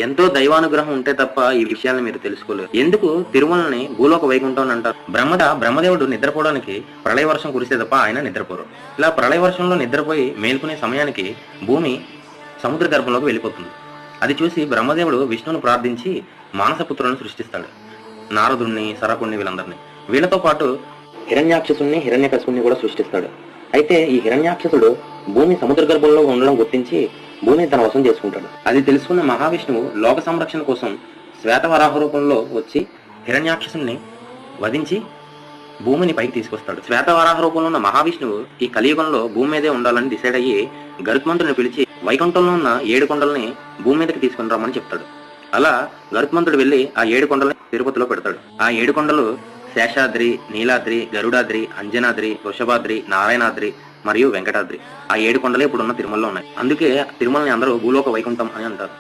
ఎంతో దైవానుగ్రహం ఉంటే తప్ప ఈ విషయాలను మీరు తెలుసుకోలేరు. ఎందుకు తిరుమలని భూలోక వైకుంఠం అని అంటారు? బ్రహ్మదేవుడు నిద్రపోవడానికి ప్రళయ వర్షం కురిస్తే తప్ప ఆయన నిద్రపోరు. ఇలా ప్రళయ వర్షంలో నిద్రపోయి మేల్కొనే సమయానికి భూమి సముద్ర గర్భంలోకి వెళ్ళిపోతుంది. అది చూసి బ్రహ్మదేవుడు విష్ణువును ప్రార్థించి మానసపుత్రులను సృష్టిస్తాడు. నారదుణ్ణి, సరకుణ్ణి, వీళ్ళందరినీ. వీళ్ళతో పాటు హిరణ్యాక్షసుని, హిరణ్యకశిపుని కూడా సృష్టిస్తాడు. అయితే ఈ హిరణ్యాక్షసుడు భూమి సముద్ర గర్భంలో ఉండడం గుర్తించి భూమిని తన వశం చేసుకుంటాడు. అది తెలుసుకున్న మహావిష్ణువు లోక సంరక్షణ కోసం శ్వేతవరాహ రూపంలో వచ్చి హిరణ్యాక్షసుని వధించి భూమిని పైకి తీసుకొస్తాడు. శ్వేతవరాహ రూపంలో ఉన్న మహావిష్ణువు ఈ కలియుగంలో భూమి మీదే ఉండాలని డిసైడ్ అయ్యి గరుత్మంతుడిని పిలిచి వైకుంఠంలో ఉన్న 7 కొండల్ని భూమి మీదకి తీసుకుని రమ్మని చెప్తాడు. అలా గరుత్మంతుడు వెళ్లి ఆ 7 కొండల్ని తిరుపతిలో పెడతాడు. ఆ 7 కొండలు శేషాద్రి, నీలాద్రి, గరుడాద్రి, అంజనాద్రి, వృషభాద్రి, నారాయణాద్రి మరియు వెంకటాద్రి. ఆ 7 కొండలే ఇప్పుడున్న తిరుమలలో ఉన్నాయి. అందుకే తిరుమలని అందరూ భూలోక వైకుంఠం అని అంటారు.